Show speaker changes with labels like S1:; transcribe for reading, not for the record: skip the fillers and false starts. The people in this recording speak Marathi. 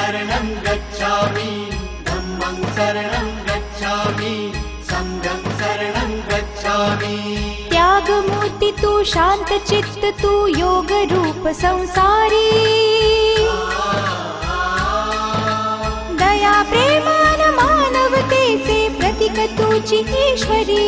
S1: शरणं गच्छामि धम्मं शरणं गच्छामि संघं शरणं गच्छामि।
S2: त्यागमूर्ति तू शांत चित्त तू योग रूप संसारी दया प्रेमान मानवतेचे प्रतीक तुझी ईश्वरी।